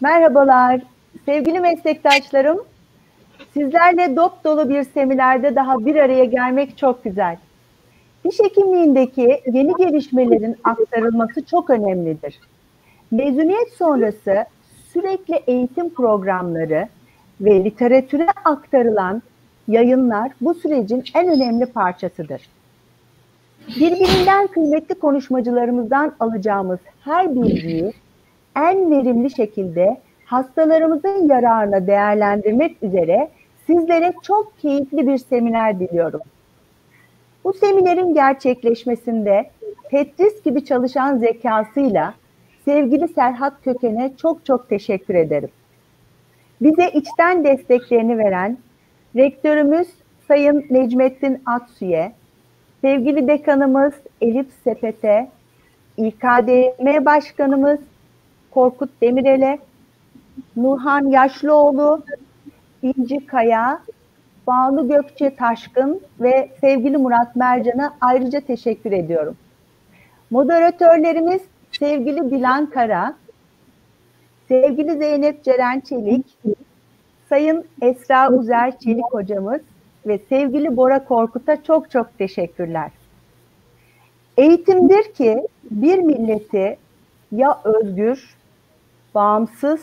Merhabalar, sevgili meslektaşlarım. Sizlerle dop dolu bir seminerde daha bir araya gelmek çok güzel. Diş hekimliğindeki yeni gelişmelerin aktarılması çok önemlidir. Mezuniyet sonrası sürekli eğitim programları ve literatüre aktarılan yayınlar bu sürecin en önemli parçasıdır. Birbirinden kıymetli konuşmacılarımızdan alacağımız her bilgiyi en verimli şekilde hastalarımızın yararına değerlendirmek üzere sizlere çok keyifli bir seminer diliyorum. Bu seminerin gerçekleşmesinde Tetris gibi çalışan zekasıyla sevgili Serhat Köken'e çok teşekkür ederim. Bize içten desteklerini veren Rektörümüz Sayın Necmettin Aksu'ya, sevgili dekanımız Elif Sepet'e, İKDM Başkanımız Korkut Demirel'e, Nurhan Yaşlıoğlu, İnci Kaya, Banu Gökçe Taşkın ve sevgili Murat Mercan'a ayrıca teşekkür ediyorum. Moderatörlerimiz sevgili Dilan Kara, sevgili Zeynep Ceren Çelik, Sayın Esra Uzer Çelik hocamız ve sevgili Bora Korkut'a çok teşekkürler. Eğitimdir ki bir milleti ya özgür, bağımsız,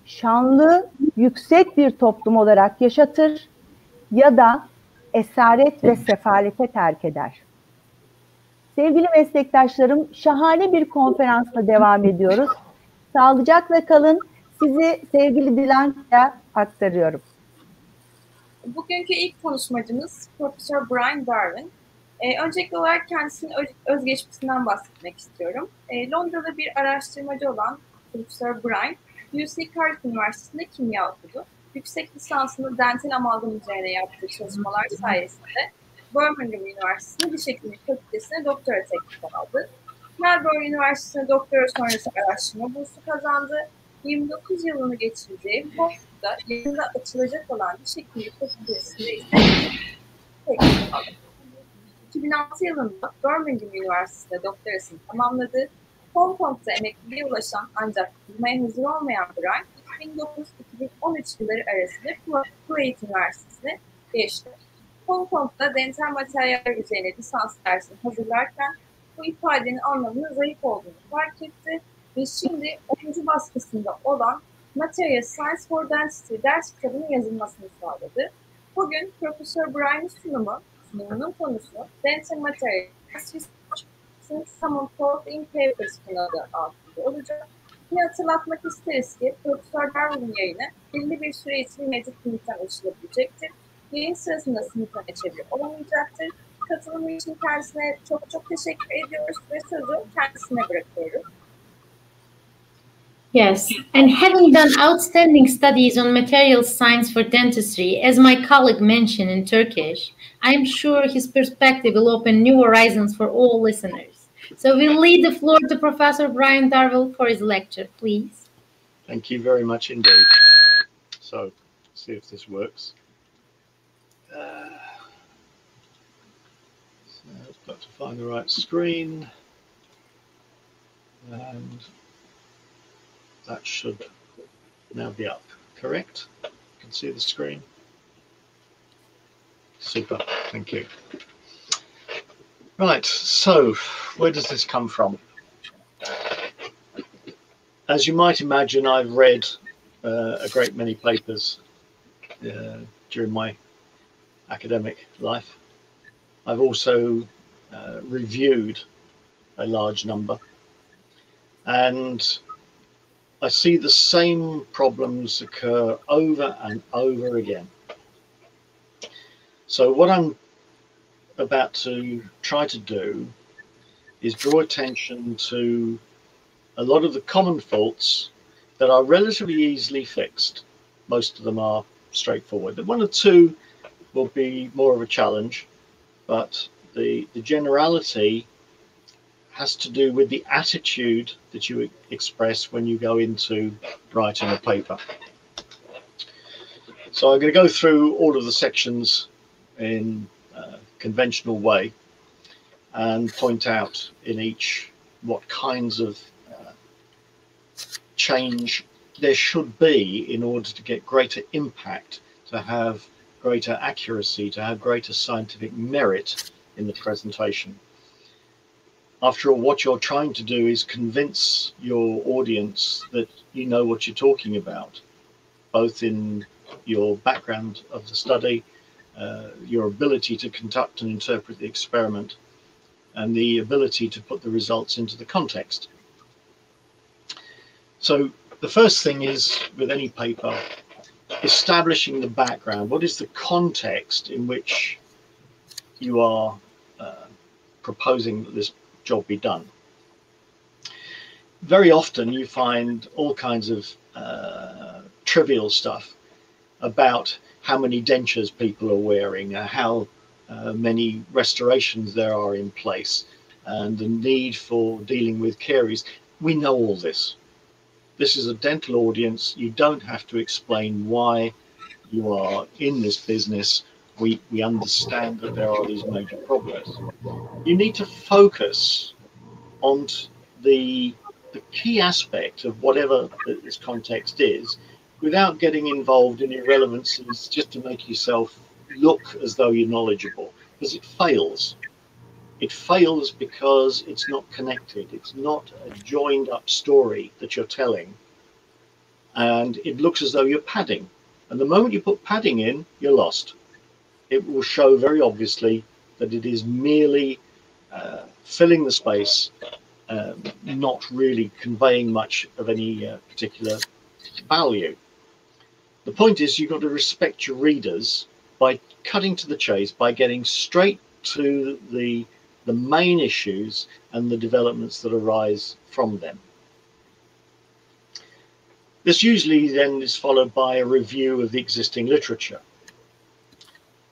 şanlı, yüksek bir toplum olarak yaşatır ya da esaret ve sefalete terk eder. Sevgili meslektaşlarım, şahane bir konferansla devam ediyoruz. Sağlıcakla kalın. Sizi sevgili Dilan'ya aktarıyorum. Bugünkü ilk konuşmacımız Profesör Brian Darvell. Öncelikli olarak kendisinin özgeçmişinden bahsetmek istiyorum. Londra'da bir araştırmacı olan Profesör Brian, UC Cardiff Üniversitesi'nde kimya okudu. Yüksek lisansını dental amalgam üzerine yaptığı çalışmalar sayesinde Birmingham Üniversitesi'nde diş hekimliği fakültesine doktora teklifi aldı. Melbourne Üniversitesi'ne doktora sonrası araştırma bursu kazandı. 29 yılını geçireceği Post-Doctor'da yakında açılacak olan diş hekimliği fakültesinde ise teklifi aldı. 2006 yılında Birmingham Üniversitesi'nde doktorasını tamamladı. Hong Kong'da emekliliğe ulaşan ancak bulmaya hazır olmayan Brian, 2009-2013 yılları arasında Kuwait Üniversitesi'ne geçti. Hong Kong'da dental materyaller üzerine lisans dersini hazırlarken bu ifadenin anlamının zayıf olduğunu fark etti ve şimdi 10. baskısında olan Material Science for Dentistry ders kitabının yazılmasını sağladı. Bugün Profesör Brian'ın sunumunun konusu Dental Material Research since Common Thought in Papers adı altında olacak. Yine hatırlatmak isteriz ki Profesör Darvell'ın yayını belli bir süre için mevcut sınıftan ulaşılabilecektir. Yayın sırasında sınıftan çeviri olamayacaktır. Katılımı için kendisine çok teşekkür ediyoruz ve sözü kendisine bırakıyoruz. Yes, and having done outstanding studies on material science for dentistry, as my colleague mentioned in Turkish, I am sure his perspective will open new horizons for all listeners. So we'll leave the floor to Professor Brian Darvell for his lecture, please. Thank you very much indeed. So, see if this works. So I've got to find the right screen. And that should now be up, correct? You can see the screen. Super, thank you. Right, so where does this come from? As you might imagine, I've read a great many papers during my academic life. I've also reviewed a large number, and I see the same problems occur over and over again. So what I'm about to try to do is draw attention to a lot of the common faults that are relatively easily fixed. Most of them are straightforward. One or two will be more of a challenge, but the generality has to do with the attitude that you express when you go into writing a paper. So I'm going to go through all of the sections in a conventional way and point out in each what kinds of change there should be, in order to get greater impact, to have greater accuracy, to have greater scientific merit in the presentation. After all, what you're trying to do is convince your audience that you know what you're talking about, both in your background of the study, your ability to conduct and interpret the experiment, and the ability to put the results into the context. So the first thing is, with any paper, establishing the background. What is the context in which you are proposing that this job be done? Very often you find all kinds of trivial stuff about how many dentures people are wearing, how many restorations there are in place, and the need for dealing with caries. We know all this. This is a dental audience. You don't have to explain why you are in this business. We understand that there are these major problems. You need to focus on the key aspect of whatever this context is, without getting involved in irrelevancies just to make yourself look as though you're knowledgeable, because it fails. It fails because it's not connected. It's not a joined up story that you're telling, and it looks as though you're padding. And the moment you put padding in, you're lost. It will show very obviously that it is merely filling the space, not really conveying much of any particular value. The point is, you've got to respect your readers by cutting to the chase, by getting straight to the main issues and the developments that arise from them. This usually then is followed by a review of the existing literature.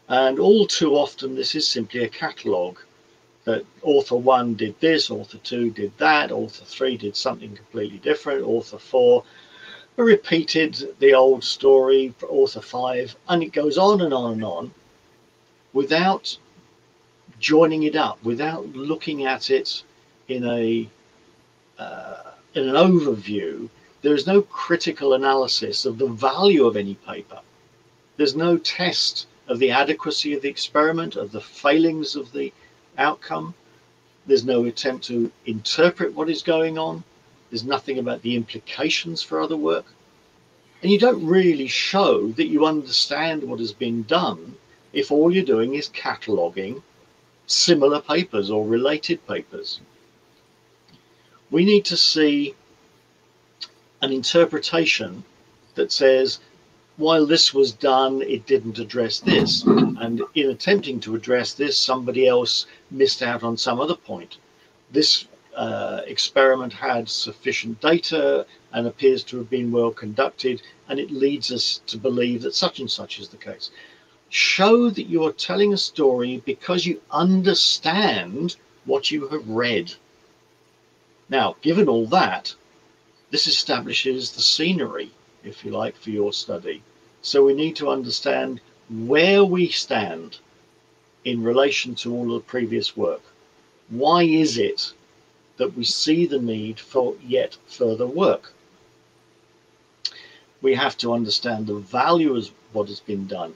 And all too often, this is simply a catalogue, that author 1 did this, author 2 did that, author 3 did something completely different, author 4 repeated the old story for author 5, and it goes on and on and on, without joining it up, without looking at it in an overview. There is no critical analysis of the value of any paper. There's no test of the adequacy of the experiment, of the failings of the outcome. There's no attempt to interpret what is going on. There's nothing about the implications for other work. And you don't really show that you understand what has been done if all you're doing is cataloguing similar papers or related papers. We need to see an interpretation that says, while this was done, it didn't address this. And in attempting to address this, somebody else missed out on some other point. This experiment had sufficient data and appears to have been well conducted, and it leads us to believe that such and such is the case. Show that you are telling a story because you understand what you have read. Now, given all that, this establishes the scenery, if you like, for your study. So we need to understand where we stand in relation to all of the previous work. Why is it that we see the need for yet further work? We have to understand the value of what has been done,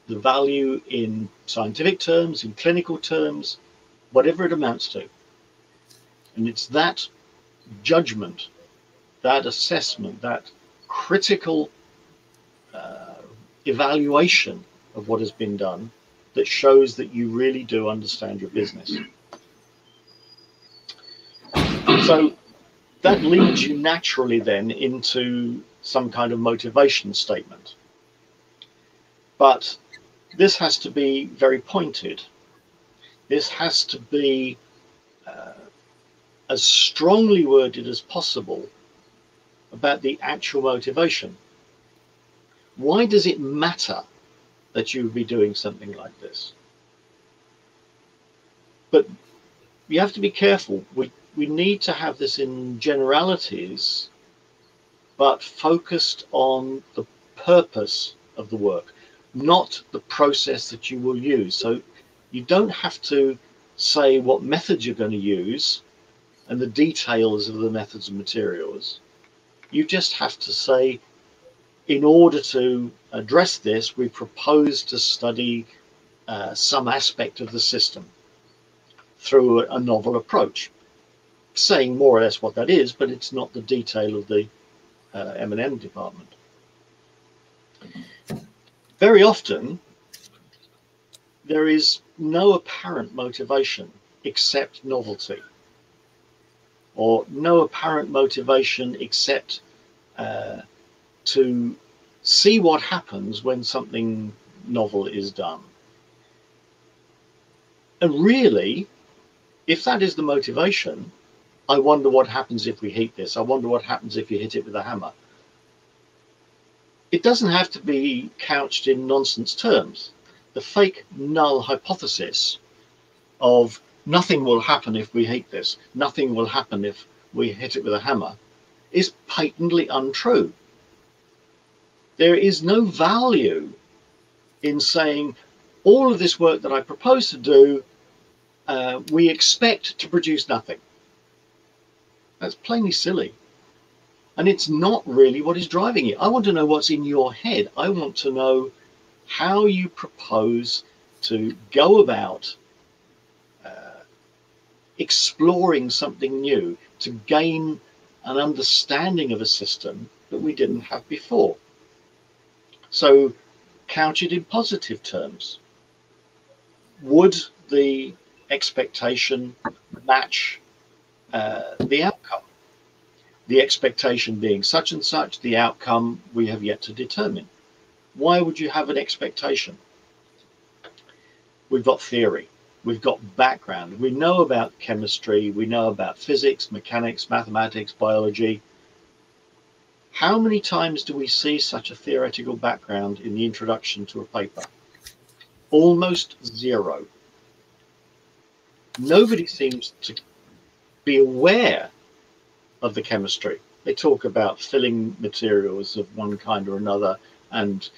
the value in scientific terms, in clinical terms, whatever it amounts to. And it's that judgment, that assessment, that critical evaluation of what has been done that shows that you really do understand your business. So that leads you naturally then into some kind of motivation statement. But this has to be very pointed. This has to be as strongly worded as possible about the actual motivation. Why does it matter that you would be doing something like this? But you have to be careful. We need to have this in generalities, but focused on the purpose of the work, not the process that you will use. So you don't have to say what methods you're going to use and the details of the methods and materials. You just have to say, in order to address this, we propose to study some aspect of the system through a novel approach, saying more or less what that is, but it's not the detail of the M&M department. Very often, there is no apparent motivation except novelty, or no apparent motivation except to see what happens when something novel is done. And really, if that is the motivation, I wonder what happens if we heat this. I wonder what happens if you hit it with a hammer. It doesn't have to be couched in nonsense terms. The fake null hypothesis of nothing will happen if we heat this, nothing will happen if we hit it with a hammer, is patently untrue. There is no value in saying all of this work that I propose to do, we expect to produce nothing. That's plainly silly. And it's not really what is driving it. I want to know what's in your head. I want to know how you propose to go about exploring something new, to gain an understanding of a system that we didn't have before. So couch it in positive terms. Would the expectation match the outcome? The expectation being such and such, the outcome we have yet to determine. Why would you have an expectation? We've got theory, we've got background, we know about chemistry, we know about physics, mechanics, mathematics, biology. How many times do we see such a theoretical background in the introduction to a paper? Almost zero. Nobody seems to be aware of the chemistry. They talk about filling materials of one kind or another and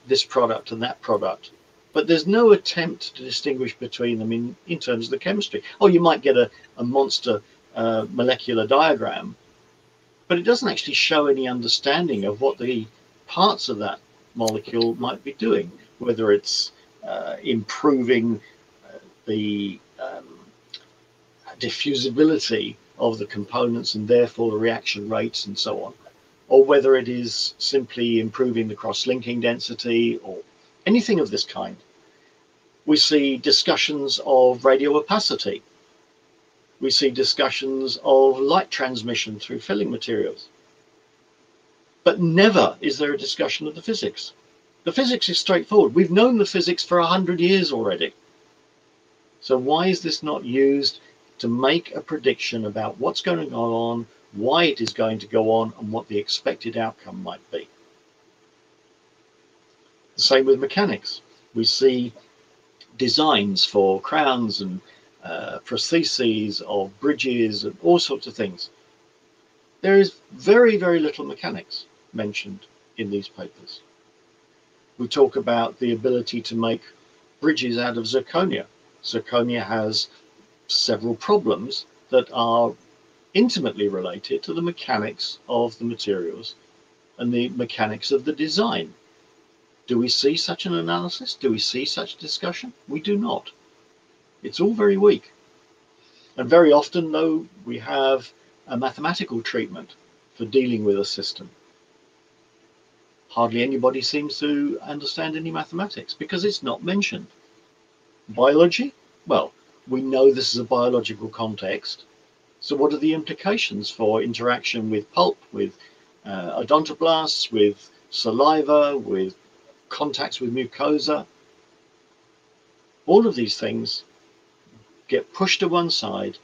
this product and that product, but there's no attempt to distinguish between them in terms of the chemistry. Oh, you might get a monster molecular diagram, but it doesn't actually show any understanding of what the parts of that molecule might be doing, whether it's improving the diffusibility of the components and therefore the reaction rates and so on, or whether it is simply improving the cross-linking density or anything of this kind. We see discussions of radio opacity. We see discussions of light transmission through filling materials. But never is there a discussion of the physics. The physics is straightforward. We've known the physics for 100 years already. So why is this not used to make a prediction about what's going to go on, why it is going to go on, and what the expected outcome might be? The same with mechanics. We see designs for crowns and prostheses of bridges and all sorts of things. There is very, very little mechanics mentioned in these papers. We talk about the ability to make bridges out of zirconia. Zirconia has several problems that are intimately related to the mechanics of the materials and the mechanics of the design. Do we see such an analysis? Do we see such discussion? We do not. It's all very weak. And very often, though, we have a mathematical treatment for dealing with a system. Hardly anybody seems to understand any mathematics because it's not mentioned. Biology? Well, we know this is a biological context. So what are the implications for interaction with pulp, with odontoblasts, with saliva, with contacts with mucosa? All of these things get pushed to one side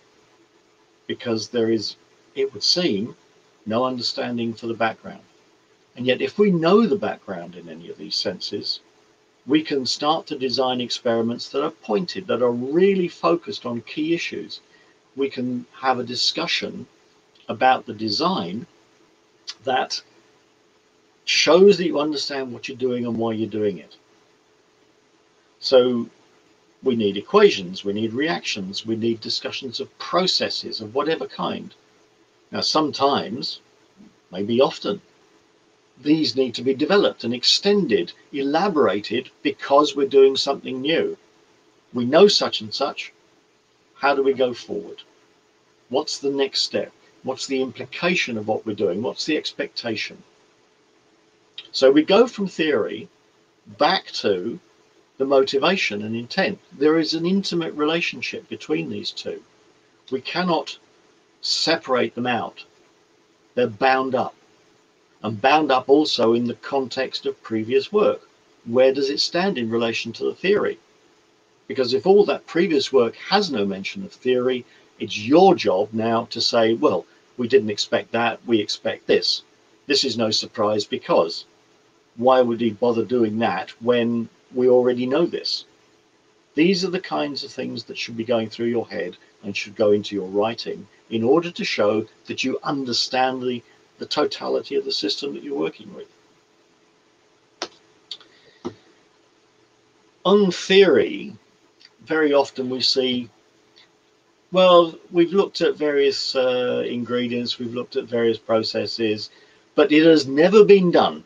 because there is, it would seem, no understanding for the background. And yet if we know the background in any of these senses, we can start to design experiments that are pointed, that are really focused on key issues. We can have a discussion about the design that shows that you understand what you're doing and why you're doing it. So we need equations, we need reactions, we need discussions of processes of whatever kind. Now, sometimes maybe often. These need to be developed and extended, elaborated, because we're doing something new. We know such and such. How do we go forward? What's the next step? What's the implication of what we're doing? What's the expectation? So we go from theory back to the motivation and intent. There is an intimate relationship between these two. We cannot separate them out. They're bound up, and bound up also in the context of previous work. Where does it stand in relation to the theory? Because if all that previous work has no mention of theory, it's your job now to say, well, we didn't expect that, we expect this. This is no surprise, because why would he bother doing that when we already know this? These are the kinds of things that should be going through your head and should go into your writing in order to show that you understand the totality of the system that you're working with. On theory, very often we see, well, we've looked at various ingredients, we've looked at various processes, but it has never been done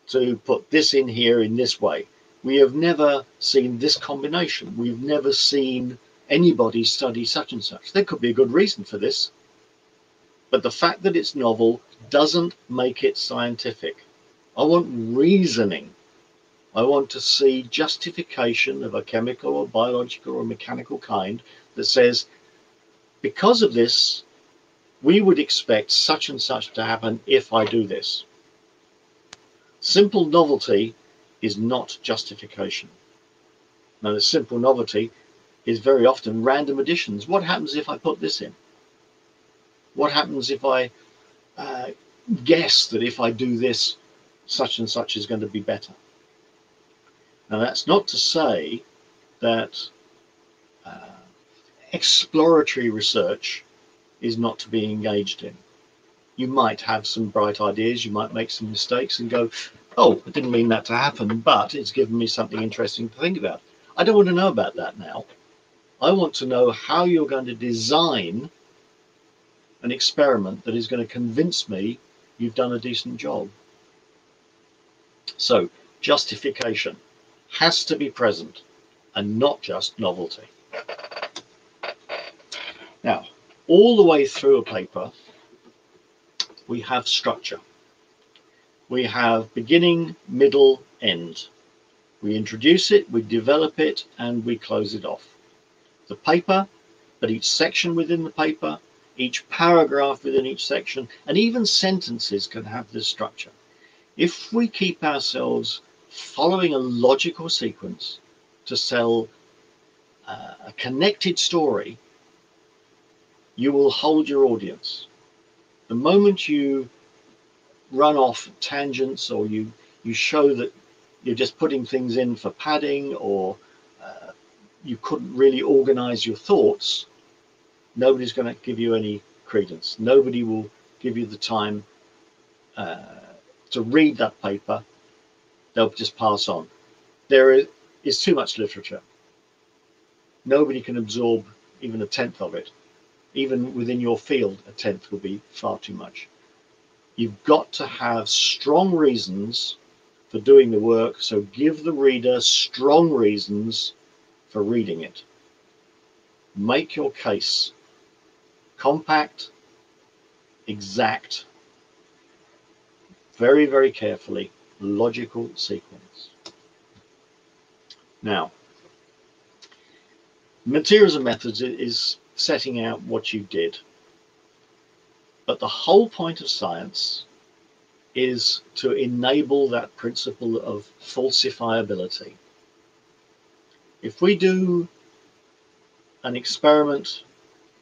to put this in here in this way. We have never seen this combination. We've never seen anybody study such and such. There could be a good reason for this, but the fact that it's novel doesn't make it scientific. I want reasoning. I want to see justification of a chemical or biological or mechanical kind that says, because of this, we would expect such and such to happen if I do this. Simple novelty is not justification. Now, the simple novelty is very often random additions. What happens if I put this in? What happens if I guess that if I do this, such and such is going to be better? Now, that's not to say that exploratory research is not to be engaged in. You might have some bright ideas, you might make some mistakes and go, oh, I didn't mean that to happen, but it's given me something interesting to think about. I don't want to know about that now. I want to know how you're going to design an experiment that is going to convince me you've done a decent job. So, justification has to be present and not just novelty. Now, all the way through a paper, we have structure. We have beginning, middle, end. We introduce it, we develop it, and we close it off. The paper, but each section within the paper, each paragraph within each section, and even sentences can have this structure. If we keep ourselves following a logical sequence to sell a connected story, you will hold your audience. The moment you run off tangents, or you show that you're just putting things in for padding, or you couldn't really organize your thoughts, nobody's going to give you any credence. Nobody will give you the time to read that paper. They'll just pass on. There is too much literature. Nobody can absorb even a tenth of it. Even within your field, a tenth will be far too much. You've got to have strong reasons for doing the work, so give the reader strong reasons for reading it. Make your case compact, exact, very, very carefully, logical sequence. Now, materials and methods is setting out what you did. But the whole point of science is to enable that principle of falsifiability. If we do an experiment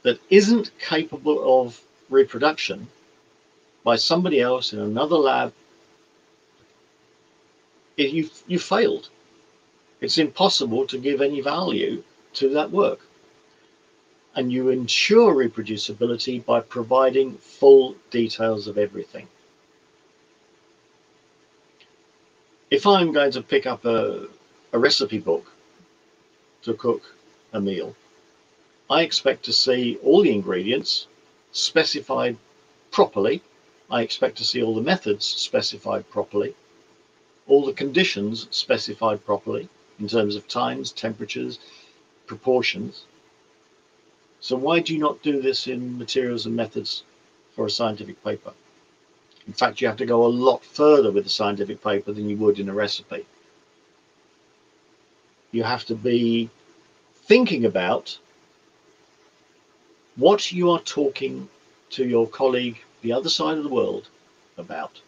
that isn't capable of reproduction by somebody else in another lab, you failed. It's impossible to give any value to that work. And you ensure reproducibility by providing full details of everything. If I'm going to pick up a recipe book to cook a meal, I expect to see all the ingredients specified properly I expect to see all the methods specified properly, all the conditions specified properly in terms of times, temperatures, proportions. So why do you not do this in materials and methods for a scientific paper? In fact, you have to go a lot further with a scientific paper than you would in a recipe. You have to be thinking about what you are talking to your colleague the other side of the world about.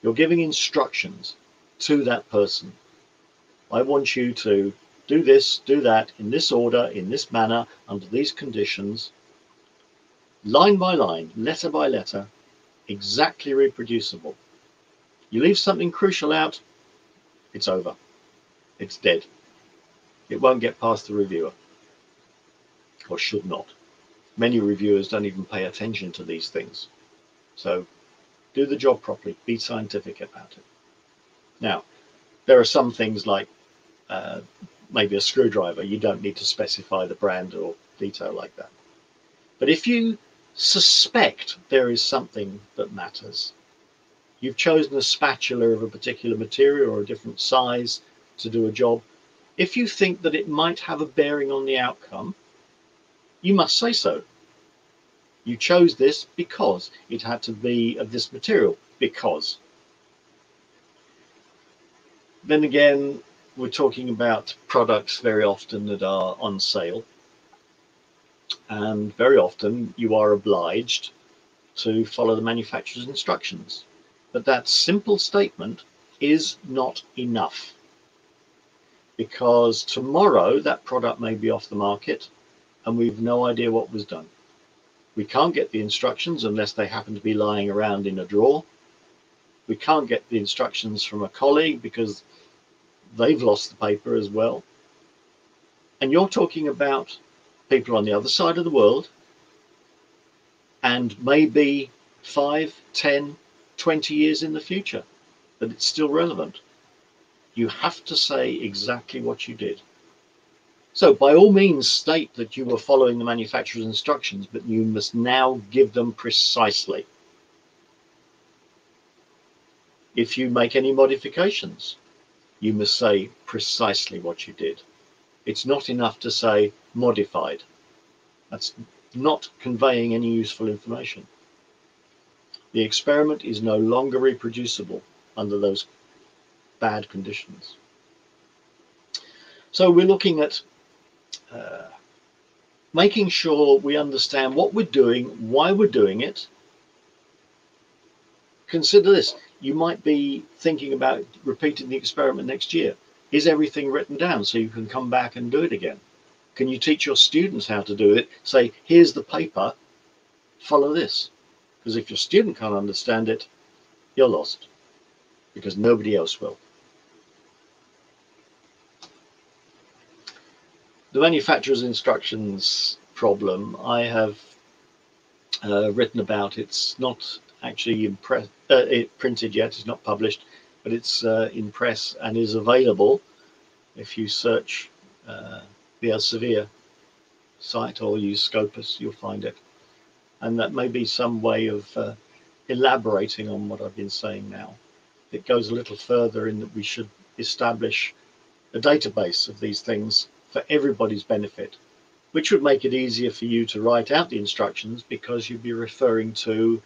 You're giving instructions to that person. I want you to do this, do that, in this order, in this manner, under these conditions, line by line, letter by letter, exactly reproducible. You leave something crucial out, it's over. It's dead. It won't get past the reviewer, or should not. Many reviewers don't even pay attention to these things. So do the job properly, be scientific about it. Now, there are some things like maybe a screwdriver, you don't need to specify the brand or detail like that. But if you suspect there is something that matters, you've chosen a spatula of a particular material or a different size to do a job, if you think that it might have a bearing on the outcome, you must say so. You chose this because it had to be of this material, because. Then again, we're talking about products very often that are on sale. And very often you are obliged to follow the manufacturer's instructions. But that simple statement is not enough, because tomorrow that product may be off the market and we've no idea what was done. We can't get the instructions unless they happen to be lying around in a drawer. We can't get the instructions from a colleague because they've lost the paper as well. And you're talking about people on the other side of the world, and maybe 5, 10, 20 years in the future, but it's still relevant. You have to say exactly what you did. So by all means state that you were following the manufacturer's instructions, but you must now give them precisely. If you make any modifications, you must say precisely what you did. It's not enough to say modified. That's not conveying any useful information. The experiment is no longer reproducible under those bad conditions. So we're looking at making sure we understand what we're doing, why we're doing it. Consider this. You might be thinking about repeating the experiment next year. Is everything written down so you can come back and do it again? Can you teach your students how to do it? Say, here's the paper, follow this. Because if your student can't understand it, you're lost, because nobody else will. The manufacturer's instructions problem, I have written about. It's not actually printed yet, it's not published, but it's in press and is available. If you search the Elsevier site or use Scopus, you'll find it. And that may be some way of elaborating on what I've been saying now. It goes a little further in that we should establish a database of these things for everybody's benefit, which would make it easier for you to write out the instructions because you'd be referring to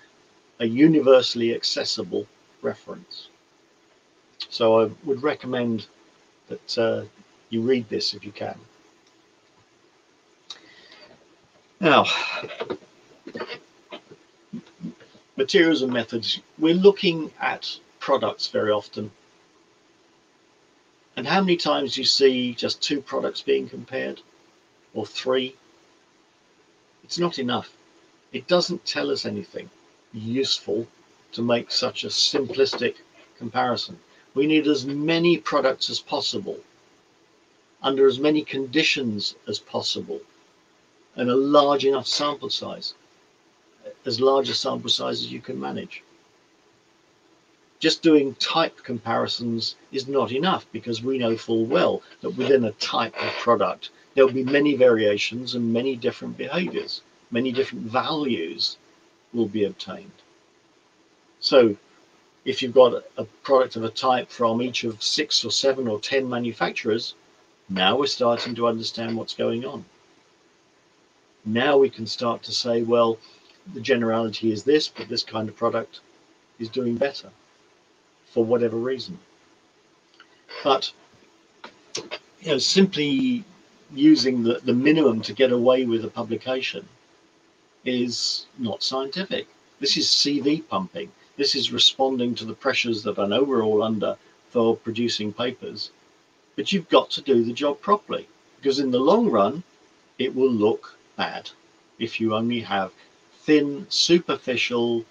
a universally accessible reference. So I would recommend that you read this if you can. Now, materials and methods. We're looking at products very often. And how many times do you see just 2 products being compared, or 3? It's not enough. It doesn't tell us anything useful to make such a simplistic comparison. We need as many products as possible, under as many conditions as possible, and a large enough sample size, as large a sample size as you can manage. Just doing type comparisons is not enough, because we know full well that within a type of product there will be many variations and many different behaviors, many different values will be obtained. So if you've got a product of a type from each of 6 or 7 or 10 manufacturers, now we're starting to understand what's going on. Now we can start to say, well, the generality is this, but this kind of product is doing better for whatever reason. But simply using the minimum to get away with a publication is not scientific. This is CV pumping. This is responding to the pressures that I know we're all under for producing papers. But you've got to do the job properly, because in the long run, it will look bad if you only have thin, superficial,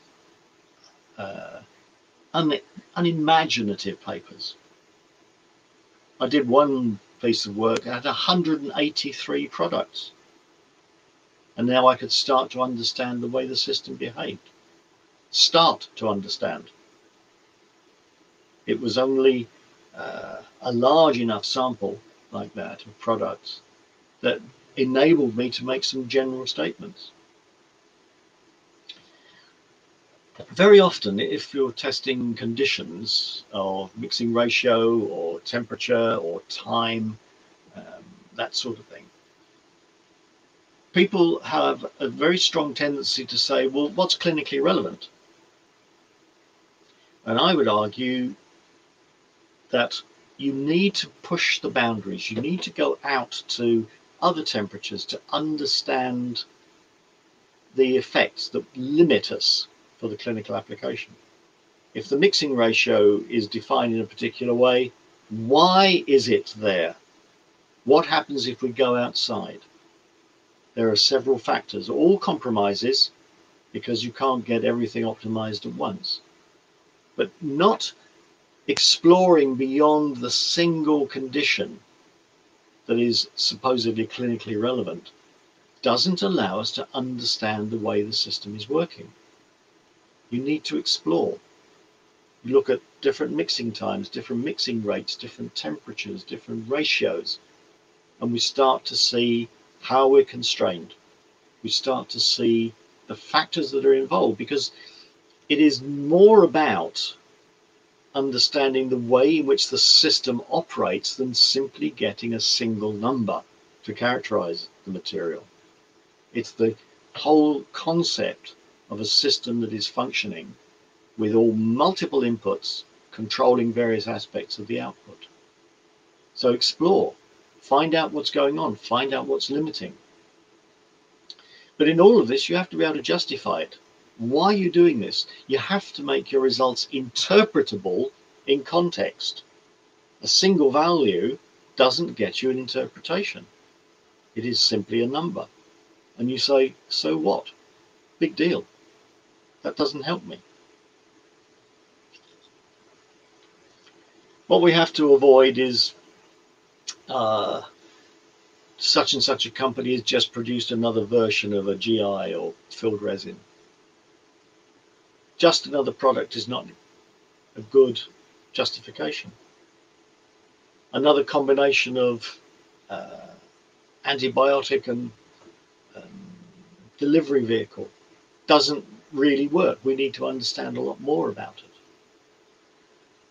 unimaginative papers. I did one piece of work, I had 183 products. And now I could start to understand the way the system behaved. Start to understand. It was only a large enough sample like that of products that enabled me to make some general statements. Very often, if you're testing conditions or mixing ratio or temperature or time, that sort of thing, people have a very strong tendency to say, well, what's clinically relevant? And I would argue that you need to push the boundaries. You need to go out to other temperatures to understand the effects that limit us for the clinical application. If the mixing ratio is defined in a particular way, why is it there? What happens if we go outside? There are several factors, all compromises, because you can't get everything optimized at once. But not exploring beyond the single condition that is supposedly clinically relevant doesn't allow us to understand the way the system is working. You need to explore. You look at different mixing times, different mixing rates, different temperatures, different ratios, and we start to see how we're constrained. We start to see the factors that are involved, because it is more about understanding the way in which the system operates than simply getting a single number to characterize the material. It's the whole concept of a system that is functioning with all multiple inputs controlling various aspects of the output. So explore, find out what's going on, find out what's limiting. But in all of this, you have to be able to justify it. Why are you doing this? You have to make your results interpretable in context. A single value doesn't get you an interpretation. It is simply a number. And you say, so what? Big deal. That doesn't help me. What we have to avoid is such and such a company has just produced another version of a GI or filled resin. Just another product is not a good justification. Another combination of antibiotic and delivery vehicle doesn't really work. We need to understand a lot more about it.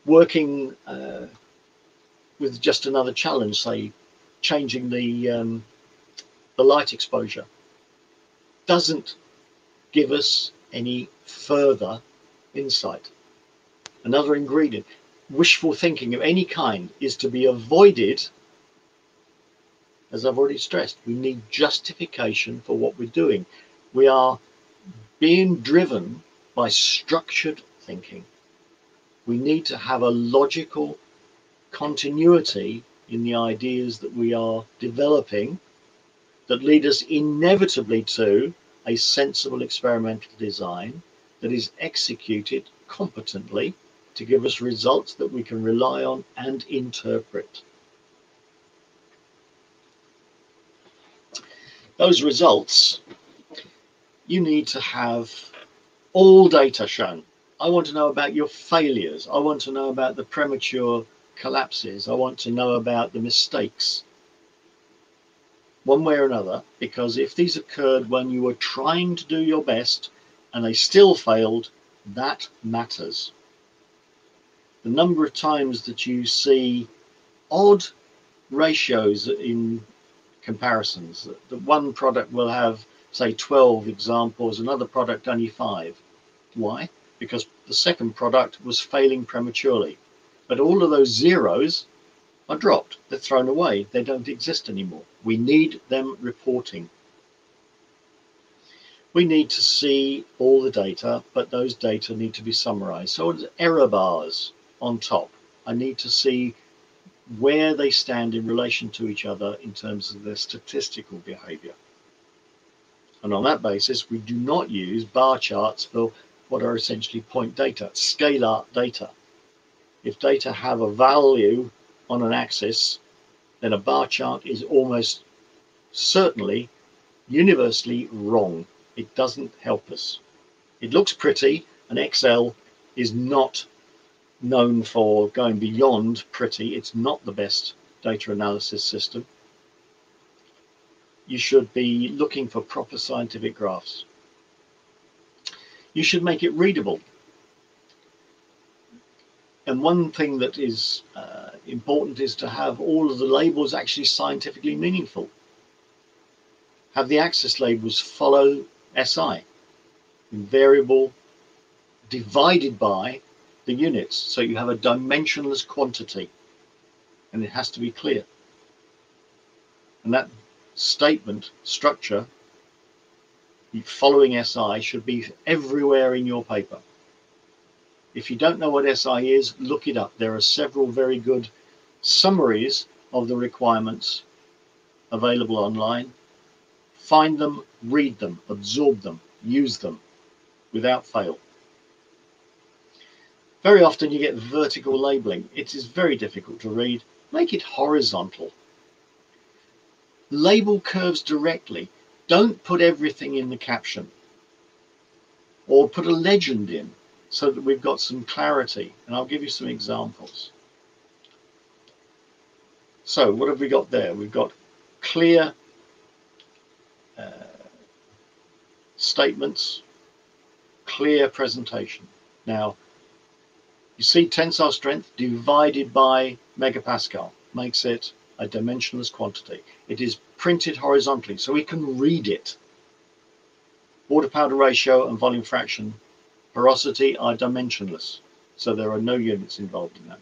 Working with just another challenge, say changing the light exposure, doesn't give us any further insight. Another ingredient, wishful thinking of any kind, is to be avoided. As I've already stressed, we need justification for what we're doing. We are being driven by structured thinking. We need to have a logical continuity in the ideas that we are developing that lead us inevitably to a sensible experimental design that is executed competently to give us results that we can rely on and interpret. Those results, you need to have all data shown. I want to know about your failures. I want to know about the premature collapses. I want to know about the mistakes, one way or another, because if these occurred when you were trying to do your best and they still failed, That matters. The number of times that you see odd ratios in comparisons, that one product will have, say, 12 examples, another product only 5. Why? Because the second product was failing prematurely. But all of those zeros are dropped. They're thrown away. They don't exist anymore. We need them reporting. We need to see all the data, but those data need to be summarized. So it's error bars on top. I need to see where they stand in relation to each other in terms of their statistical behavior. And on that basis, we do not use bar charts for what are essentially point data, scalar data. If data have a value on an axis, then a bar chart is almost certainly universally wrong. It doesn't help us. It looks pretty, and Excel is not known for going beyond pretty. It's not the best data analysis system. You should be looking for proper scientific graphs. You should make it readable. And one thing that is important is to have all of the labels actually scientifically meaningful. Have the axis labels follow SI, variable divided by the units. So you have a dimensionless quantity, and it has to be clear. And that statement structure following SI should be everywhere in your paper. If you don't know what SI is, look it up. There are several very good summaries of the requirements available online. Find them, read them, absorb them, use them without fail. Very often you get vertical labeling. It is very difficult to read. Make it horizontal. Label curves directly. Don't put everything in the caption, or put a legend in so that we've got some clarity. And I'll give you some examples. So what have we got there? We've got clear statements, clear presentation. Now, you see tensile strength divided by megapascal makes it a dimensionless quantity. It is printed horizontally so we can read it. Water powder ratio and volume fraction, porosity are dimensionless, so there are no units involved in that.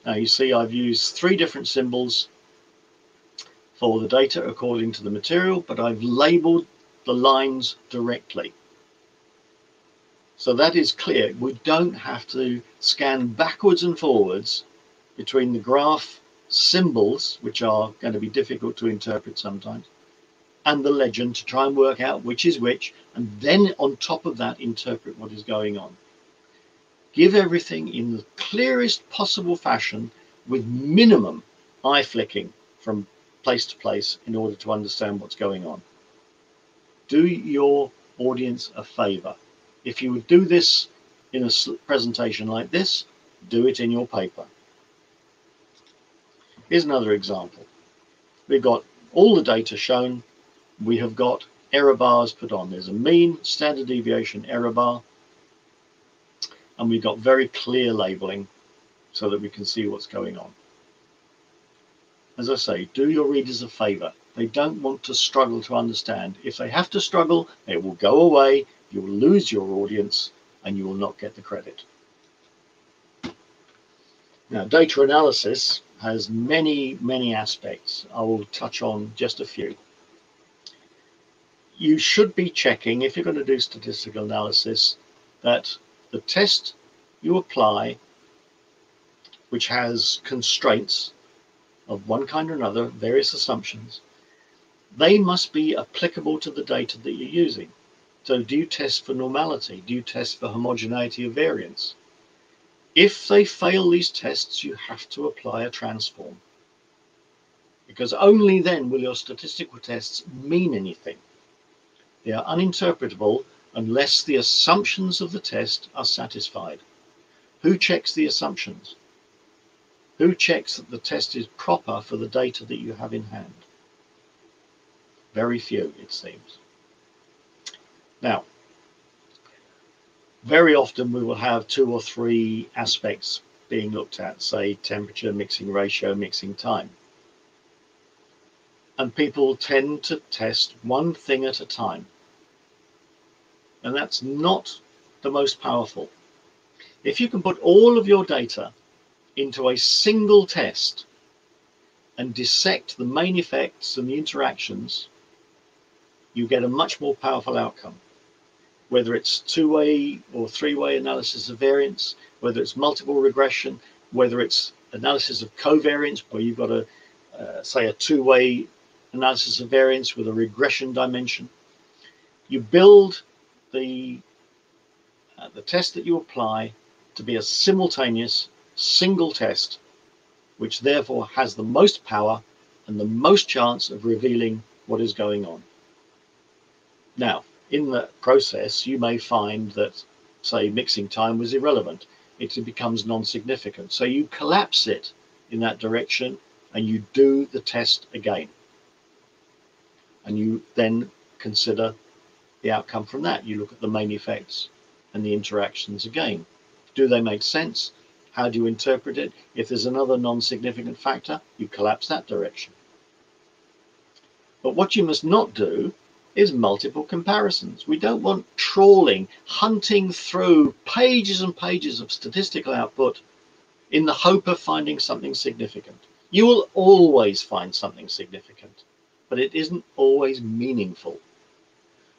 Now you see I've used 3 different symbols for the data according to the material, but I've labeled the lines directly. So that is clear. We don't have to scan backwards and forwards between the graph symbols, which are going to be difficult to interpret sometimes, and the legend to try and work out which is which, and then on top of that interpret what is going on. Give everything in the clearest possible fashion with minimum eye flicking from place to place in order to understand what's going on. Do your audience a favor. If you would do this in a presentation like this, do it in your paper. Here's another example. We've got all the data shown. We have got error bars put on. There's a mean, standard deviation, error bar. And we've got very clear labeling so that we can see what's going on. As I say, do your readers a favor. They don't want to struggle to understand. If they have to struggle, they will go away, you will lose your audience, and you will not get the credit. Now, data analysis has many, many aspects. I will touch on just a few. You should be checking, if you're going to do statistical analysis, that the test you apply, which has constraints of one kind or another, various assumptions, they must be applicable to the data that you're using. So do you test for normality? Do you test for homogeneity of variance? If they fail these tests, you have to apply a transform, because only then will your statistical tests mean anything. They are uninterpretable unless the assumptions of the test are satisfied. Who checks the assumptions? Who checks that the test is proper for the data that you have in hand? Very few, it seems. Now, very often we will have 2 or 3 aspects being looked at, say temperature, mixing ratio, mixing time. And people tend to test one thing at a time. And that's not the most powerful. If you can put all of your data into a single test and dissect the main effects and the interactions, you get a much more powerful outcome. Whether it's 2-way or 3-way analysis of variance, whether it's multiple regression, whether it's analysis of covariance, where you've got say a 2-way analysis of variance with a regression dimension. You build the test that you apply to be a simultaneous single test, which therefore has the most power and the most chance of revealing what is going on. Now, in the process, you may find that, say, mixing time was irrelevant. It becomes non-significant. So you collapse it in that direction and you do the test again. And you then consider the outcome from that. You look at the main effects and the interactions again. Do they make sense? How do you interpret it? If there's another non-significant factor, you collapse that direction. But what you must not do is multiple comparisons. We don't want trawling, hunting through pages and pages of statistical output in the hope of finding something significant. You will always find something significant, but it isn't always meaningful.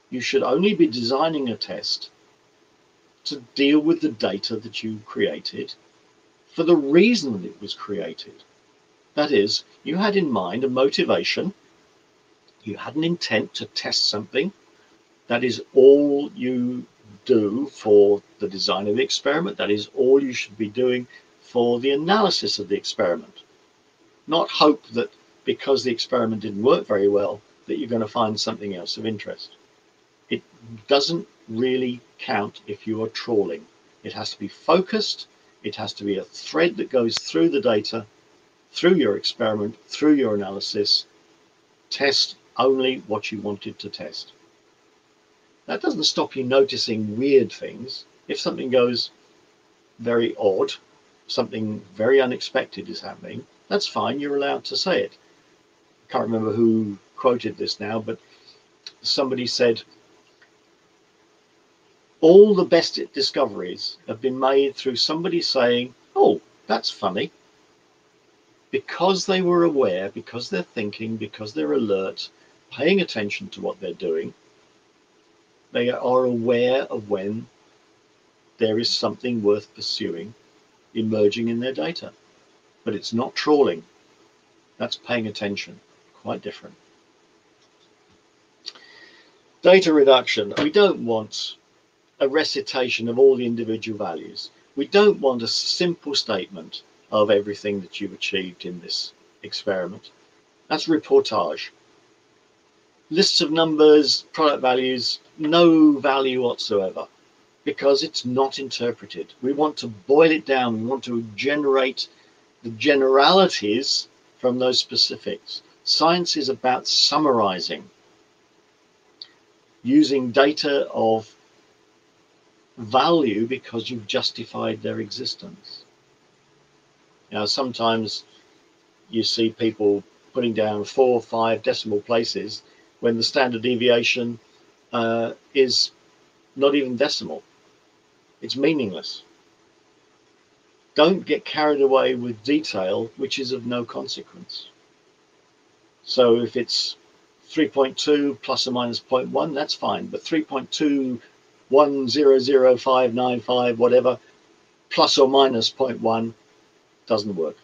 You should only be designing a test to deal with the data that you created for the reason that it was created. That is, you had in mind a motivation. You had an intent to test something. That is all you do for the design of the experiment. That is all you should be doing for the analysis of the experiment. Not hope that because the experiment didn't work very well, that you're going to find something else of interest. It doesn't really count if you are trawling. It has to be focused. It has to be a thread that goes through the data, through your experiment, through your analysis. Test only what you wanted to test. That doesn't stop you noticing weird things. If something goes very odd, something very unexpected is happening, that's fine, you're allowed to say it. I can't remember who quoted this now, but somebody said, all the best discoveries have been made through somebody saying, oh, that's funny. Because they were aware, because they're thinking, because they're alert, paying attention to what they're doing, they are aware of when there is something worth pursuing emerging in their data. But it's not trawling. That's paying attention. Quite different. Data reduction. We don't want a recitation of all the individual values. We don't want a simple statement of everything that you've achieved in this experiment. That's reportage. Lists of numbers, product values, no value whatsoever, because it's not interpreted. We want to boil it down. We want to generate the generalities from those specifics. Science is about summarizing, using data of value because you've justified their existence. Now, sometimes you see people putting down 4 or 5 decimal places when the standard deviation is not even decimal. It's meaningless. Don't get carried away with detail which is of no consequence. So if it's 3.2 plus or minus 0.1, that's fine. But 3.2100595, whatever, plus or minus 0.1 doesn't work.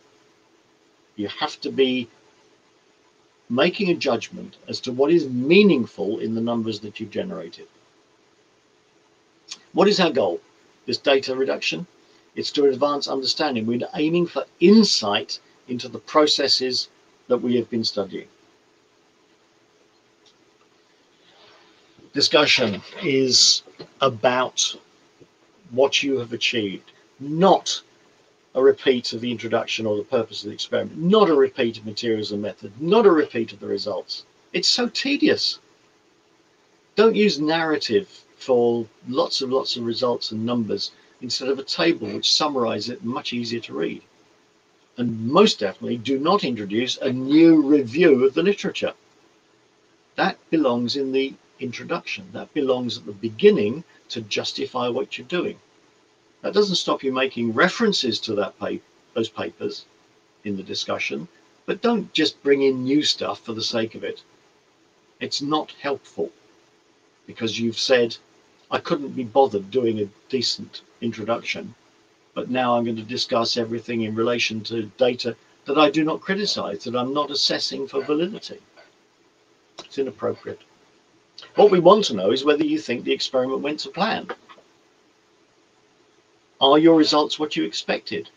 You have to be making a judgment as to what is meaningful in the numbers that you've generated. What is our goal? This data reduction? It's to advance understanding. We're aiming for insight into the processes that we have been studying. Discussion is about what you have achieved, not a repeat of the introduction or the purpose of the experiment, not a repeat of materials and method, not a repeat of the results. It's so tedious. Don't use narrative for lots of results and numbers instead of a table which summarizes it much easier to read. And most definitely do not introduce a new review of the literature. That belongs in the introduction. That belongs at the beginning to justify what you're doing. That doesn't stop you making references to those papers in the discussion, but don't just bring in new stuff for the sake of it. It's not helpful because you've said, I couldn't be bothered doing a decent introduction, but now I'm going to discuss everything in relation to data that I do not criticize, that I'm not assessing for validity. It's inappropriate. What we want to know is whether you think the experiment went to plan. Are your results what you expected?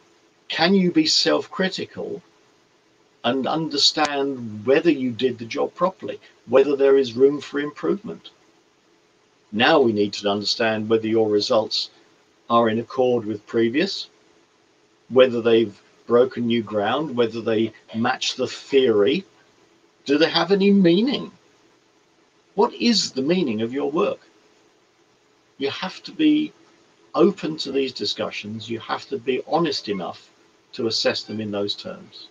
Can you be self-critical and understand whether you did the job properly, whether there is room for improvement? Now we need to understand whether your results are in accord with previous, whether they've broken new ground, whether they match the theory. Do they have any meaning? What is the meaning of your work? You have to be open to these discussions. You have to be honest enough to assess them in those terms.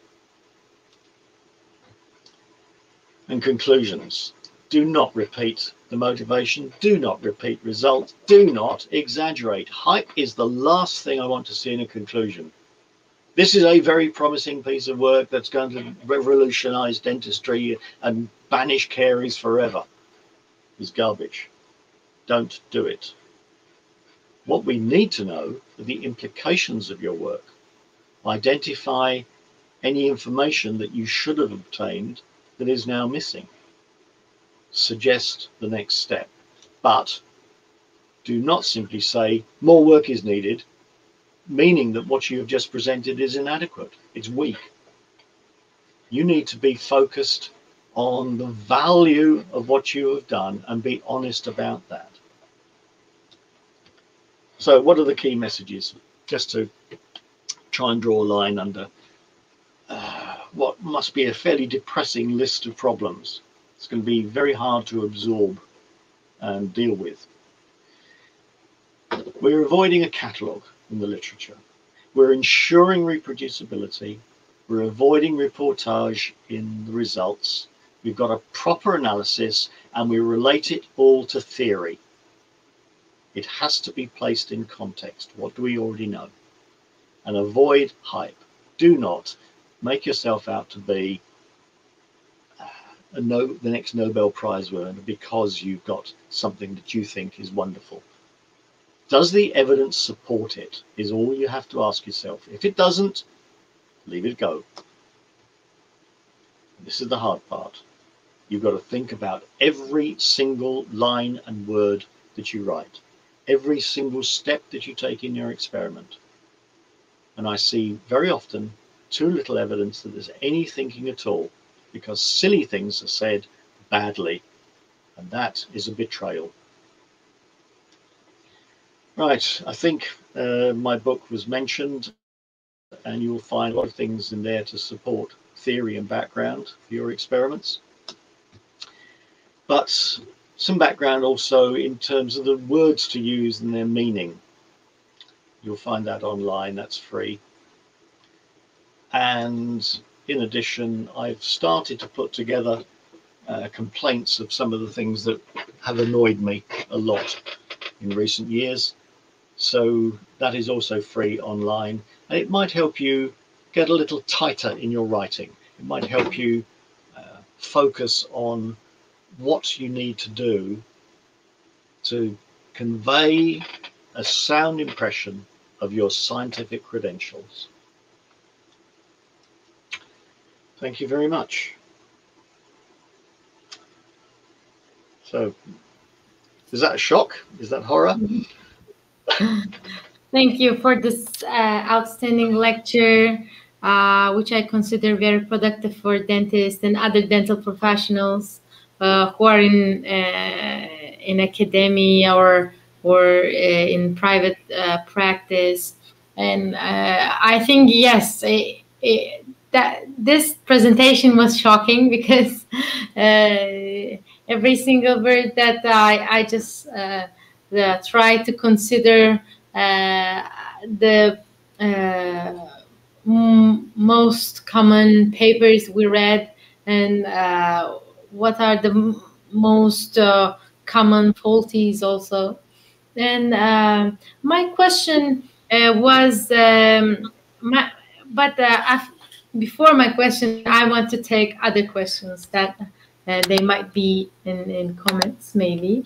And conclusions. Do not repeat the motivation. Do not repeat results. Do not exaggerate. Hype is the last thing I want to see in a conclusion. This is a very promising piece of work that's going to revolutionize dentistry and banish caries forever. Is garbage. Don't do it. What we need to know are the implications of your work. Identify any information that you should have obtained that is now missing. Suggest the next step, but do not simply say more work is needed, meaning that what you have just presented is inadequate. It's weak. You need to be focused on the value of what you have done and be honest about that. So what are the key messages? Just to try and draw a line under what must be a fairly depressing list of problems. It's going to be very hard to absorb and deal with. We're avoiding a catalogue in the literature. We're ensuring reproducibility. We're avoiding reportage in the results. We've got a proper analysis and we relate it all to theory. It has to be placed in context. What do we already know? And avoid hype. Do not make yourself out to be the next Nobel Prize winner because you've got something that you think is wonderful. Does the evidence support it? Is all you have to ask yourself. If it doesn't, leave it go. This is the hard part. You've got to think about every single line and word that you write, every single step that you take in your experiment. And I see very often too little evidence that there's any thinking at all, because silly things are said badly, and that is a betrayal. Right, I think my book was mentioned, and you'll find a lot of things in there to support theory and background for your experiments. But some background also in terms of the words to use and their meaning. You'll find that online, that's free. And in addition, I've started to put together complaints of some of the things that have annoyed me a lot in recent years. So that is also free online, and it might help you get a little tighter in your writing. It might help you focus on what you need to do to convey a sound impression of your scientific credentials. Thank you very much. So, is that a shock? Is that horror? Thank you for this outstanding lecture, which I consider very productive for dentists and other dental professionals who are in academia or in private practice. And I think, yes, that this presentation was shocking because every single word that I just try to consider the most common papers we read, and what are the most common faulties also. And my question was, before my question, I want to take other questions that they might be in comments, maybe.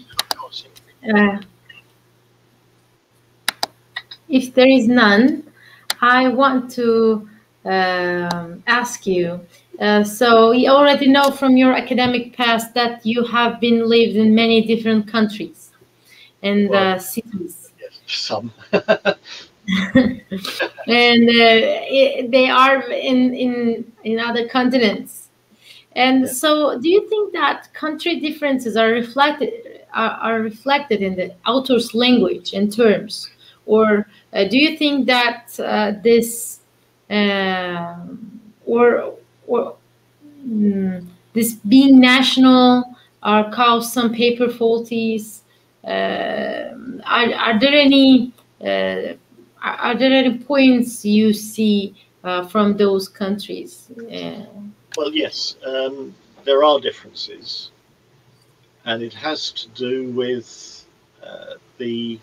If there is none, I want to ask you. So you already know from your academic past that you have been lived in many different countries and cities. Yes, some. And they are in other continents. And so, do you think that country differences are reflected in the author's language and terms, or do you think that this being national cause some paper faulties? Are there any points you see from those countries? Well, yes, there are differences, and it has to do with the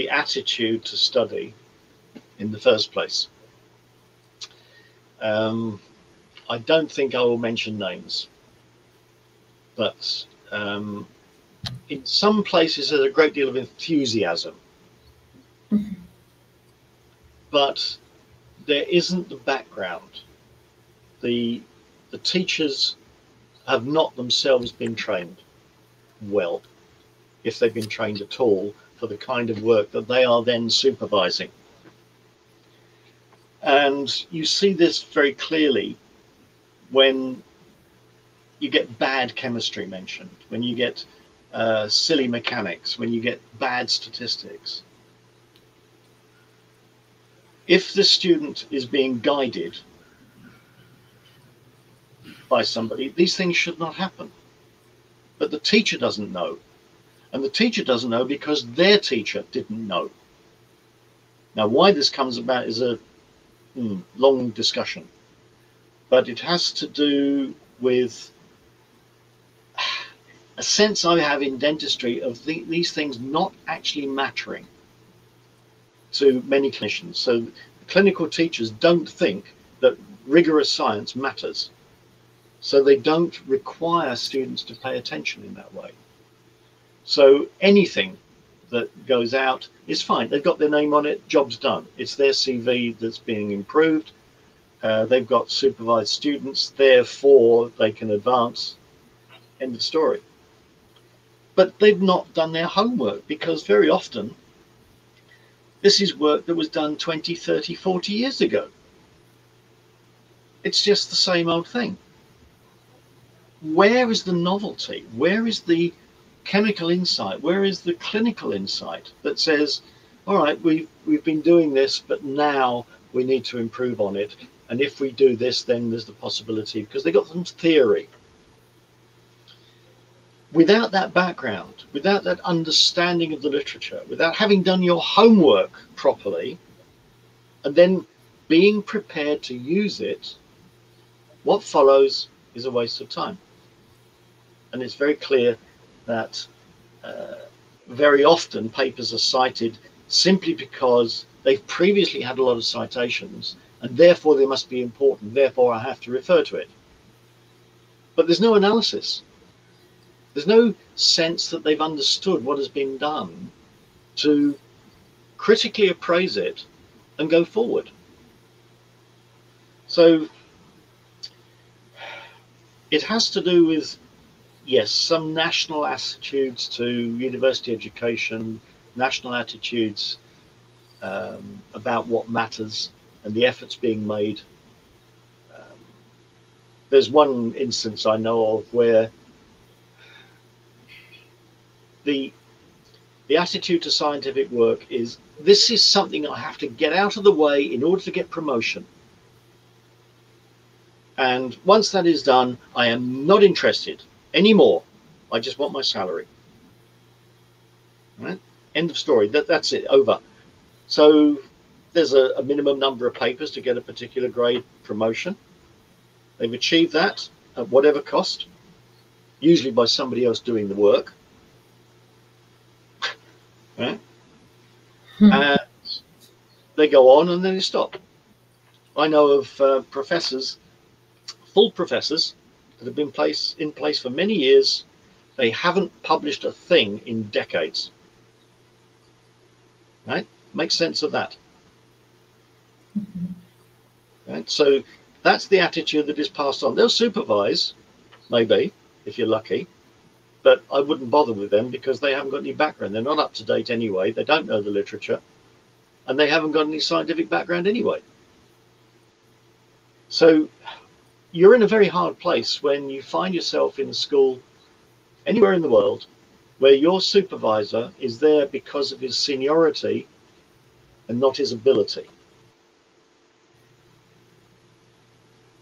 attitude to study in the first place. I don't think I will mention names, but in some places there's a great deal of enthusiasm, but there isn't the background. The teachers have not themselves been trained well, if they've been trained at all, for the kind of work that they are then supervising. And you see this very clearly when you get bad chemistry mentioned, when you get silly mechanics, when you get bad statistics. If the student is being guided by somebody, these things should not happen. But the teacher doesn't know. And the teacher doesn't know because their teacher didn't know. Now, why this comes about is a long discussion. But it has to do with a sense I have in dentistry of these things not actually mattering to many clinicians. So clinical teachers don't think that rigorous science matters. So they don't require students to pay attention in that way. So anything that goes out is fine. They've got their name on it, job's done. It's their CV that's being improved. They've got supervised students, therefore they can advance. End of story. But they've not done their homework, because very often this is work that was done 20, 30, 40 years ago. It's just the same old thing. Where is the novelty? Where is the chemical insight? Where is the clinical insight that says, all right, we've been doing this, but now we need to improve on it. And if we do this, then there's the possibility, because they got some theory. Without that background, without that understanding of the literature, without having done your homework properly, and then being prepared to use it, what follows is a waste of time. And it's very clear that very often papers are cited simply because they've previously had a lot of citations, and therefore they must be important, therefore I have to refer to it. But there's no analysis. There's no sense that they've understood what has been done to critically appraise it and go forward. So it has to do with, yes, some national attitudes to university education, national attitudes about what matters and the efforts being made. There's one instance I know of where the attitude to scientific work is, this is something I have to get out of the way in order to get promotion. And once that is done, I am not interested anymore. I just want my salary. Right? End of story. That's it. Over. So there's a minimum number of papers to get a particular grade promotion. They've achieved that at whatever cost, usually by somebody else doing the work. Right? And they go on and then they stop. I know of professors, full professors, that have been in place for many years. They haven't published a thing in decades. Right? Make sense of that. Right? So that's the attitude that is passed on. They'll supervise, maybe, if you're lucky, but I wouldn't bother with them because they haven't got any background. They're not up to date anyway. They don't know the literature, and they haven't got any scientific background anyway. So you're in a very hard place when you find yourself in a school anywhere in the world where your supervisor is there because of his seniority and not his ability.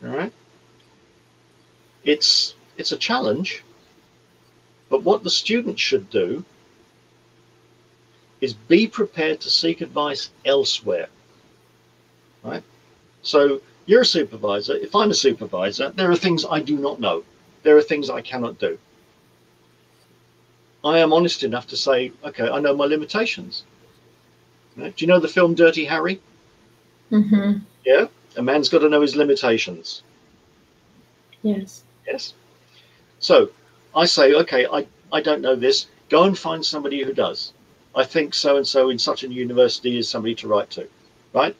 All right? It's a challenge, but what the student should do is be prepared to seek advice elsewhere. Right? So you're a supervisor. If I'm a supervisor, there are things I do not know. There are things I cannot do. I am honest enough to say, okay, I know my limitations. Right? Do you know the film Dirty Harry? Mm-hmm. Yeah? A man's got to know his limitations. Yes. Yes. So I say, okay, I don't know this. Go and find somebody who does. I think so-and-so in such a university is somebody to write to, right?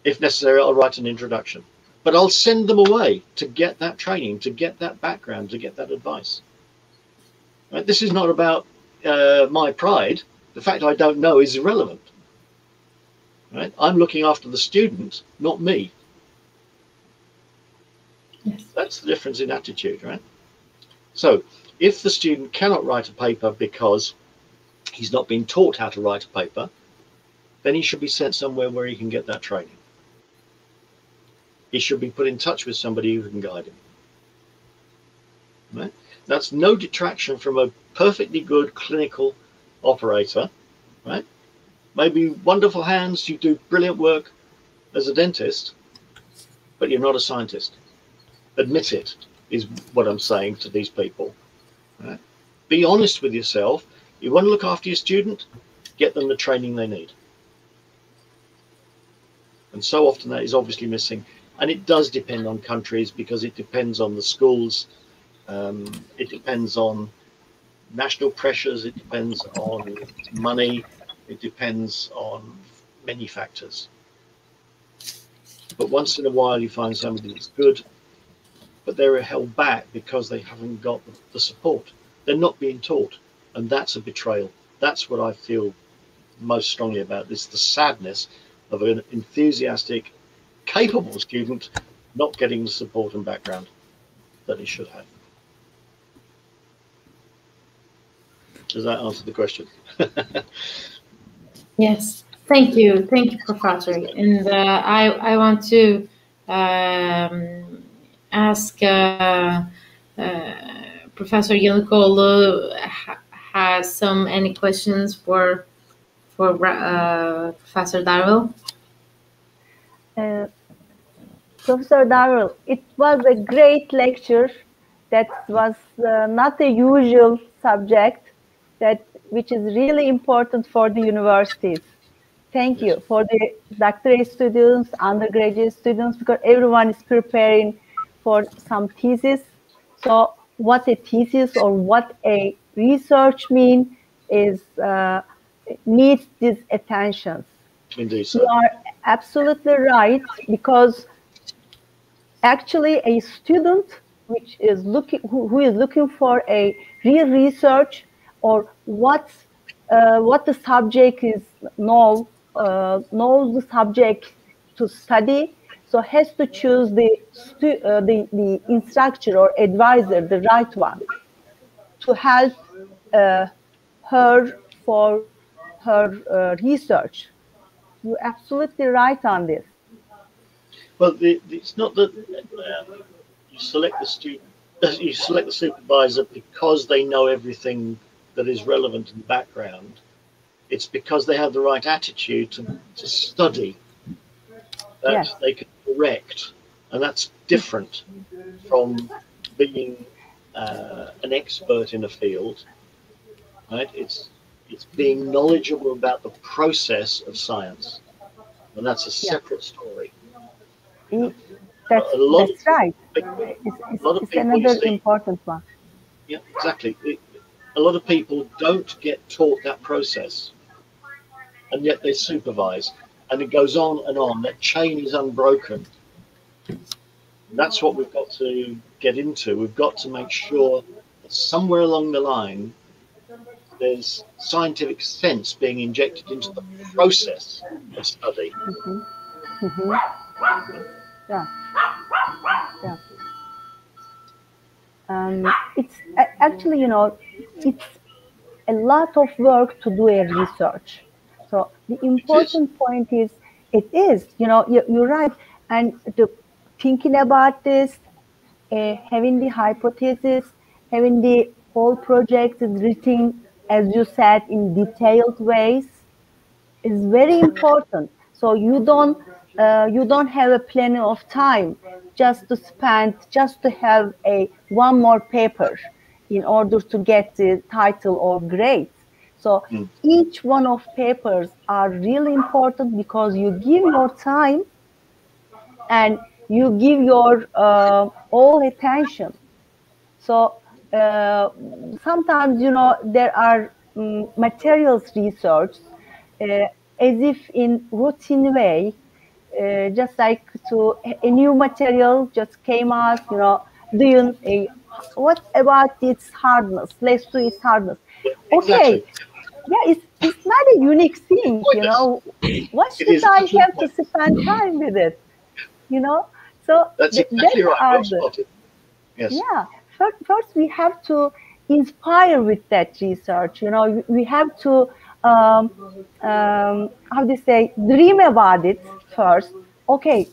If necessary, I'll write an introduction. But I'll send them away to get that training, to get that background, to get that advice. Right? This is not about my pride. The fact I don't know is irrelevant. Right? I'm looking after the student, not me. Yes. That's the difference in attitude, right? So if the student cannot write a paper because he's not been taught how to write a paper, then he should be sent somewhere where he can get that training. He should be put in touch with somebody who can guide him. Right? That's no detraction from a perfectly good clinical operator, right? Maybe wonderful hands, you do brilliant work as a dentist, but you're not a scientist. Admit it, is what I'm saying to these people. Right? Be honest with yourself. You want to look after your student, get them the training they need. And so often that is obviously missing. And it does depend on countries because it depends on the schools. It depends on national pressures. It depends on money. It depends on many factors. But once in a while you find somebody that's good, but they're held back because they haven't got the support. They're not being taught. And that's a betrayal. That's what I feel most strongly about this, the sadness of an enthusiastic, capable student not getting the support and background that he should have. Does that answer the question? Yes, thank you, Professor. And I want to ask Professor Ulusal has any questions for Professor Darvell? Professor Darvell, it was a great lecture. That was not a usual subject, which is really important for the universities. Thank you for the doctorate students, undergraduate students, because everyone is preparing for some thesis. So what a thesis or what a research means is needs these attentions. Indeed, so. You are absolutely right, because actually a student who is looking for a real research or what the subject is knows the subject to study, so has to choose the instructor or advisor, the right one, to help her for her research. You're absolutely right on this. Well, it's not that you select the student, you select the supervisor because they know everything that is relevant in the background, it's because they have the right attitude to study, that they can correct. And that's different from being an expert in a field, right? It's being knowledgeable about the process of science, and that's a separate story. That's right. It's another important one. Yeah, exactly. A lot of people don't get taught that process, and yet they supervise, and it goes on and on. That chain is unbroken. That's what we've got to get into. We've got to make sure that somewhere along the line there's scientific sense being injected into the process of study. Yeah. It's actually, it's a lot of work to do a research. So the important point is, you're right. And thinking about this, having the hypothesis, having the whole project is written, as you said, in detailed ways, is very important. So you don't have a plenty of time just to have one more paper in order to get the title or grade. So each one of papers are really important because you give your time and you give your all attention. So sometimes, there are materials research as if in routine way, just like a new material just came out, doing what about its hardness? Let's do its hardness. Okay, yeah, it's not a unique thing, What should I have to spend time with it? So that's exactly right. Yes. Yeah. First, we have to inspire with that research. We have to dream about it first. Okay,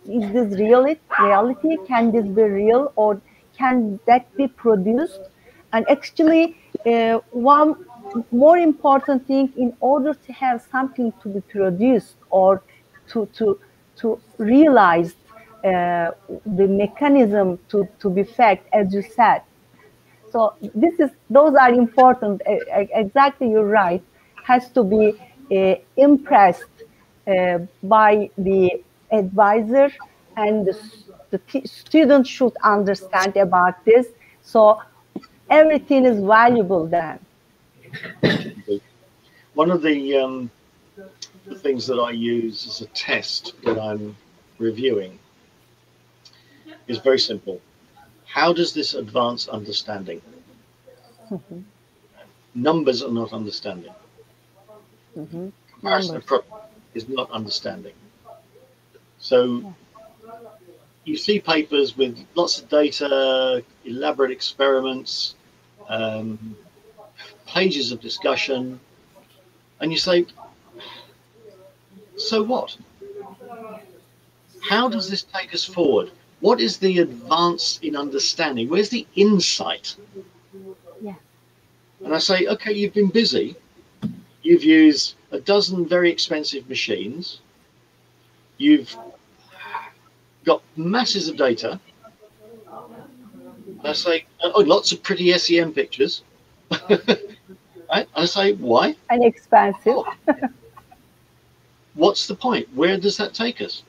is this reality? Can this be real, or can that be produced? And actually, one more important thing, in order to have something to be produced or to realize the mechanism to be fact, as you said. So those are important. Exactly, you're right. Has to be impressed by the advisor, and the student should understand about this. So everything is valuable then. One of the things that I use as a test that I'm reviewing is very simple. How does this advance understanding? Numbers are not understanding. Comparison of product is not understanding. So you see papers with lots of data, elaborate experiments, pages of discussion, and you say, so what? How does this take us forward? What is the advance in understanding? Where's the insight? Yeah. And I say, okay, you've been busy. You've used a dozen very expensive machines. You've got masses of data. And I say, oh, lots of pretty SEM pictures. Right? I say, why? And expensive. Oh. What's the point? Where does that take us?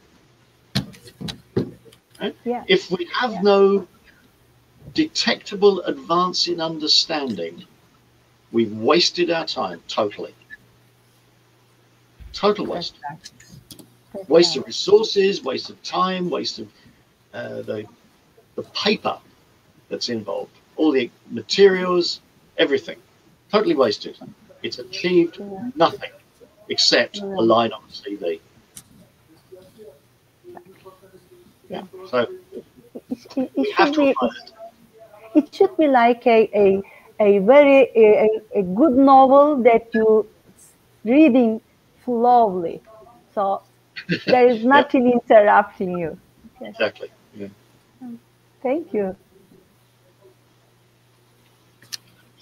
Right? Yeah. If we have no detectable advance in understanding, we've wasted our time totally. Total waste. Waste of resources, waste of time, waste of the paper that's involved, all the materials, everything. Totally wasted. It's achieved nothing except a line on the CV. Yeah. So we have to apply it. It should be like a very good novel that you reading slowly. So there is nothing interrupting you. Yes. Exactly. Yeah. Thank you.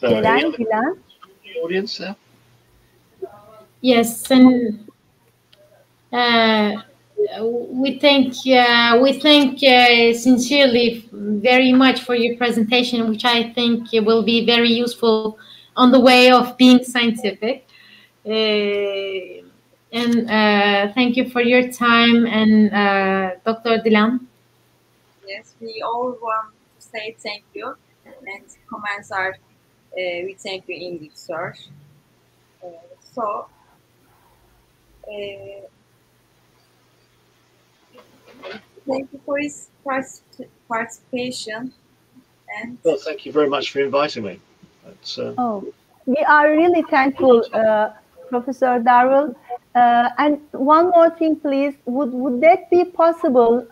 So, Ceren, Dilan? The audience there? Yes, and we thank sincerely very much for your presentation, which I think will be very useful on the way of being scientific. And thank you for your time, and Dr. Dilan. Yes, we all want to say thank you, and comments are we thank you indeed, sir. So, thank you for his participation. And well, thank you very much for inviting me. That's, We are really thankful, Professor Darvell. And one more thing, please. Would that be possible?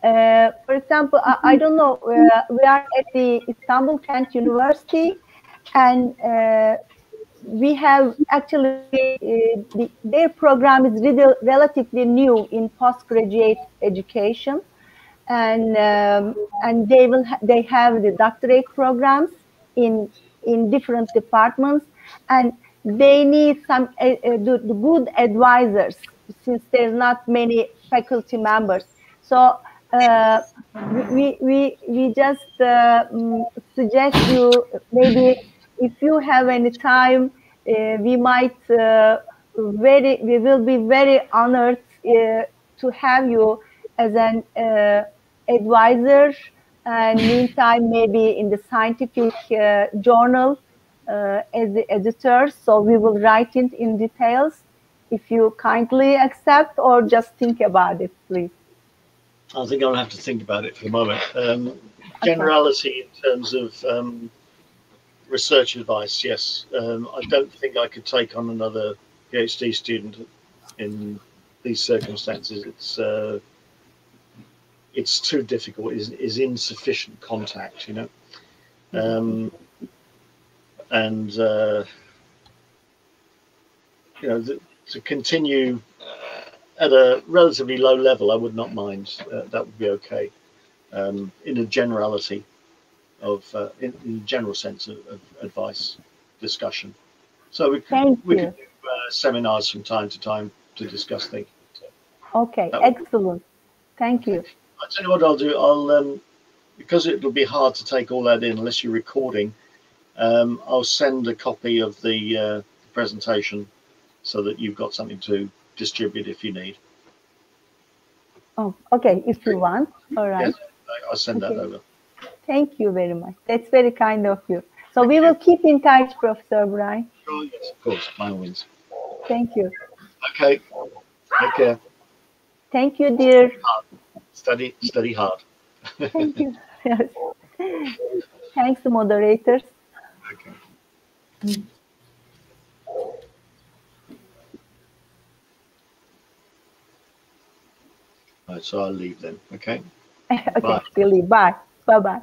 For example, I don't know. We are at the Istanbul Kent University, and we have actually their program is really relatively new in postgraduate education, and they have the doctorate programs in different departments, and they need some the good advisors since there's not many faculty members. So we just suggest you, maybe if you have any time, we will be very honored to have you as an advisor, and meantime maybe in the scientific journal as the editor. So we will write it in details if you kindly accept, or just think about it, please. I think I'll have to think about it for the moment. Generality in terms of research advice, yes. I don't think I could take on another PhD student in these circumstances. It's too difficult. Is insufficient contact, you know. And you know, to continue at a relatively low level, I would not mind. That would be okay. In a generality of, in the general sense of advice discussion. So we could do seminars from time to time to discuss things. Okay, excellent. Thank you. I'll tell you what I'll do. I'll because it'll be hard to take all that in unless you're recording. I'll send a copy of the presentation so that you've got something to distribute if you need. Oh, okay, if you want. All right. Yes, I'll send that over. Thank you very much. That's very kind of you. So we will keep in touch, Professor Brian. Sure, yes, of course, by all means. Thank you. Okay, take care. Thank you, dear. Study hard. Thank you. Yes. Thanks, moderators. Okay. Right, so I'll leave then. Okay. Okay, Bye. Billy. Bye. Bye-bye.